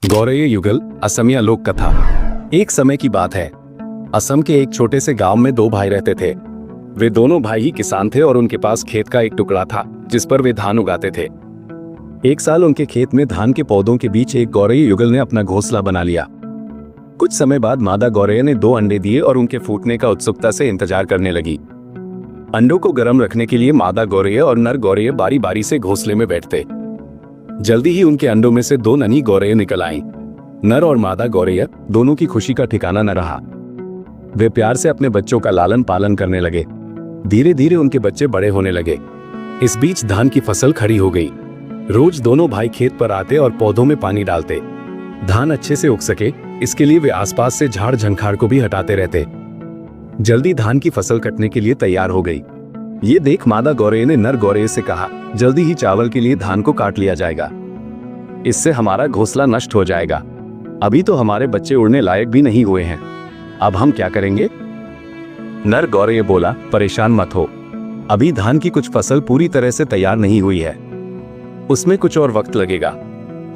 गौरय युगल असमिया लोक कथा। एक समय की बात है। असम के एक छोटे से गांव में दो भाई रहते थे। वे दोनों भाई ही किसान थे और उनके पास खेत का एक टुकड़ा था जिस पर वे धान उगाते थे। एक साल उनके खेत में धान के पौधों के बीच एक गौरय युगल ने अपना घोंसला बना लिया। कुछ समय बाद मादा गौरय ने 2 अंडे दिए और उनके फूटने का उत्सुकता से इंतजार करने लगी। अंडों को गर्म रखने के लिए मादा गौरय और नर गौरय बारी बारी से घोंसले में बैठते। जल्दी ही उनके अंडों में से 2 ननी गौरय निकल आईं। नर और मादा गौरय दोनों की खुशी का ठिकाना न रहा। वे प्यार से अपने बच्चों का लालन पालन करने लगे। धीरे धीरे उनके बच्चे बड़े होने लगे। इस बीच धान की फसल खड़ी हो गई। रोज दोनों भाई खेत पर आते और पौधों में पानी डालते। धान अच्छे से उग सके इसके लिए वे आसपास से झाड़ झंखाड़ को भी हटाते रहते। जल्दी धान की फसल कटने के लिए तैयार हो गई। ये देख मादा गौरय ने नर गौरय से कहा, जल्दी ही चावल के लिए धान को काट लिया जाएगा। इससे हमारा घोंसला नष्ट हो जाएगा। अभी तो हमारे बच्चे उड़ने लायक भी नहीं हुए हैं। अब हम क्या करेंगे? नर गौरय बोला, परेशान मत हो। अभी धान की कुछ फसल पूरी तरह से तैयार नहीं हुई है। उसमें कुछ और वक्त लगेगा।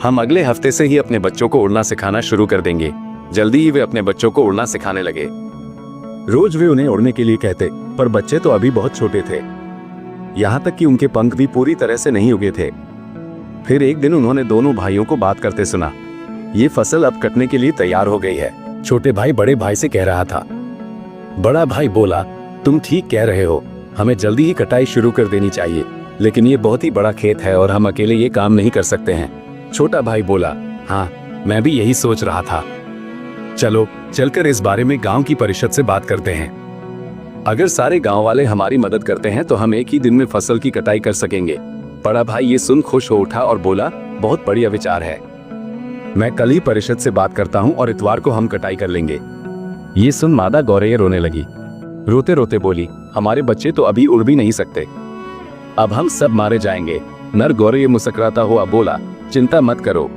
हम अगले हफ्ते से ही अपने बच्चों को उड़ना सिखाना शुरू कर देंगे। जल्दी ही वे अपने बच्चों को उड़ना सिखाने लगे। रोज वे उन्हें उड़ने के लिए कहते, पर बच्चे तो अभी बहुत छोटे थे। यहाँ तक कि उनके पंख भी पूरी तरह से नहीं उगे थे। फिर एक दिन उन्होंने दोनों भाइयों को बात करते सुना। ये फसल अब कटने के लिए तैयार हो गई है। छोटे भाई बड़े भाई से कह रहा था। बड़ा भाई बोला, तुम ठीक कह रहे हो, हमें जल्दी ही कटाई शुरू कर देनी चाहिए, लेकिन ये बहुत ही बड़ा खेत है और हम अकेले ये काम नहीं कर सकते हैं। छोटा भाई बोला, हाँ मैं भी यही सोच रहा था। चलो चलकर इस बारे में गांव की परिषद से बात करते हैं। अगर सारे गांव वाले हमारी मदद करते हैं तो हम एक ही दिन में फसल की कटाई कर सकेंगे। बड़ा भाई ये सुन खुश हो उठा और बोला, बहुत बढ़िया विचार है। मैं कल ही परिषद से बात करता हूँ और इतवार को हम कटाई कर लेंगे। ये सुन मादा गौरय रोने लगी। रोते रोते बोली, हमारे बच्चे तो अभी उड़ भी नहीं सकते, अब हम सब मारे जाएंगे। नर गौरय मुस्कुराता हुआ बोला, चिंता मत करो,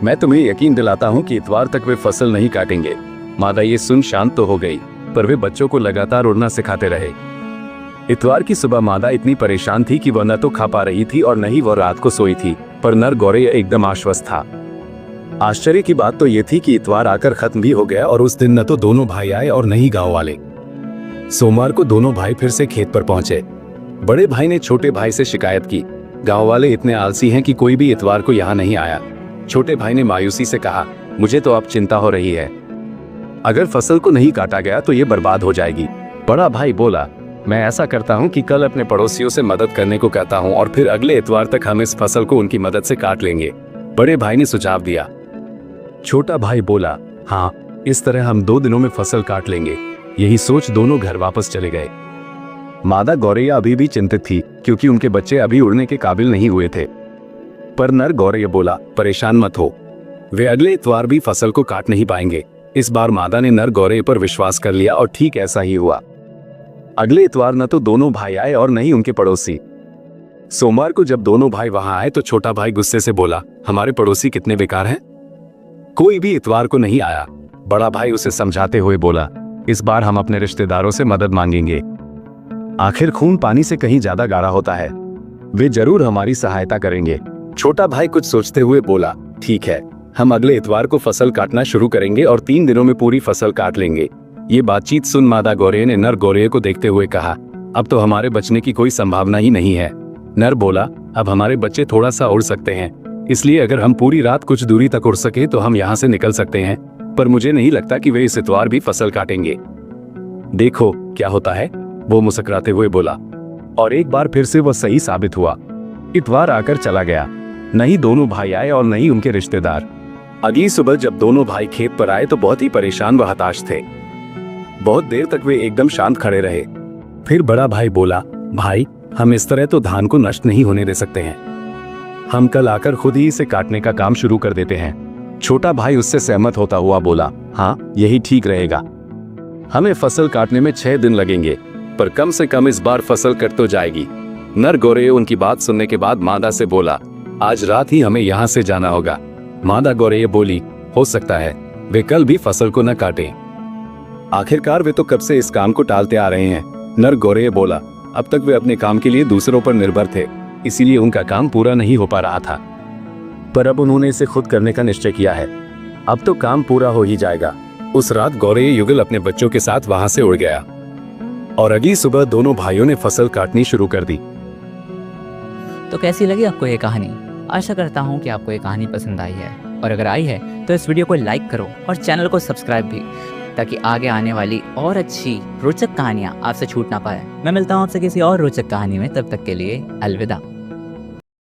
मैं तुम्हें यकीन दिलाता हूँ कि इतवार तक वे फसल नहीं काटेंगे। मादा ये सुन शांत तो हो गई, पर वे बच्चों को लगातार उड़ना सिखाते रहे। इतवार की सुबह मादा इतनी परेशान थी कि वह न तो खा पा रही थी और न ही वह रात को सोई थी, पर नर गौरय एकदम आश्वस्त था। आश्चर्य की बात तो ये थी कि इतवार आकर खत्म भी हो गया और उस दिन न तो दोनों भाई आए और न ही गांव वाले। सोमवार को दोनों भाई फिर से खेत पर पहुंचे। बड़े भाई ने छोटे भाई से शिकायत की, गांव वाले इतने आलसी हैं कि कोई भी इतवार को यहाँ नहीं आया। छोटे भाई ने मायूसी से कहा, मुझे तो अब चिंता हो रही है, अगर फसल को नहीं काटा गया तो ये बर्बाद हो जाएगी। बड़ा भाई बोला, मैं ऐसा करता हूँ कि कल अपने पड़ोसियों से मदद करने को कहता हूँ और फिर अगले इतवार तक हम इस फसल को उनकी मदद से काट लेंगे। बड़े भाई ने सुझाव दिया। छोटा भाई बोला, हाँ इस तरह हम 2 दिनों में फसल काट लेंगे। यही सोच दोनों घर वापस चले गए। मादा गौरय अभी भी चिंतित थी क्योंकि उनके बच्चे अभी उड़ने के काबिल नहीं हुए थे। पर नर गौरय बोला, परेशान मत हो, वे अगले इतवार भी फसल को काट नहीं पाएंगे। इस बार मादा ने नर गौरय पर विश्वास कर लिया और ठीक ऐसा ही हुआ। अगले इतवार न तो दोनों भाई आए और न ही उनके पड़ोसी। सोमवार को जब दोनों भाई वहां आए तो छोटा भाई गुस्से से बोला, हमारे पड़ोसी कितने बेकार हैं, कोई भी इतवार को नहीं आया। बड़ा भाई उसे समझाते हुए बोला, इस बार हम अपने रिश्तेदारों से मदद मांगेंगे। आखिर खून पानी से कहीं ज्यादा गाढ़ा होता है, वे जरूर हमारी सहायता करेंगे। छोटा भाई कुछ सोचते हुए बोला, ठीक है, हम अगले इतवार को फसल काटना शुरू करेंगे और 3 दिनों में पूरी फसल काट लेंगे। ये बातचीत सुन मादा गौरय ने नर गौरय को देखते हुए कहा, अब तो हमारे बचने की कोई संभावना ही नहीं है। नर बोला, अब हमारे बच्चे थोड़ा सा उड़ सकते हैं, इसलिए अगर हम पूरी रात कुछ दूरी तक उड़ सके तो हम यहाँ से निकल सकते हैं, पर मुझे नहीं लगता कि वे इस इतवार भी फसल काटेंगे। देखो क्या होता है, वो मुस्कुराते हुए बोला। और एक बार फिर से वह सही साबित हुआ। इतवार आकर चला गया, न ही दोनों भाई आए और न ही उनके रिश्तेदार। अगली सुबह जब दोनों भाई खेत पर आए तो बहुत ही परेशान व हताश थे। बहुत देर तक वे एकदम शांत खड़े रहे। फिर बड़ा भाई बोला, भाई हम इस तरह तो धान को नष्ट नहीं होने दे सकते हैं, हम कल आकर खुद ही इसे काटने का काम शुरू कर देते हैं। छोटा भाई उससे सहमत होता हुआ बोला, हाँ यही ठीक रहेगा, हमें फसल काटने में 6 दिन लगेंगे, पर कम से कम इस बार फसल कट तो जाएगी। नर गौरय उनकी बात सुनने के बाद मादा से बोला, आज रात ही हमें यहाँ से जाना होगा। मादा गौरय बोली, हो सकता है वे कल भी फसल को न काटें। आखिरकार वे तो कब से इस काम को टालते आ रहे हैं। नर गौरय बोला, अब तक वे अपने काम के लिए दूसरों पर निर्भर थे, इसीलिए उनका काम पूरा नहीं हो पा रहा था। पर अब उन्होंने इसे खुद करने का निश्चय किया है। अब तो काम पूरा हो ही जाएगा। उस रात गौरय युगल अपने बच्चों के साथ वहां से उड़ गया और अगली सुबह दोनों भाइयों ने फसल काटनी शुरू कर दी। तो कैसी लगी आपको ये कहानी? आशा करता हूँ कि आपको ये कहानी पसंद आई है, और अगर आई है तो इस वीडियो को लाइक करो और चैनल को सब्सक्राइब भी, ताकि आगे आने वाली और अच्छी रोचक कहानियाँ आपसे छूट ना पाए। मैं मिलता हूँ आपसे किसी और रोचक कहानी में, तब तक के लिए अलविदा।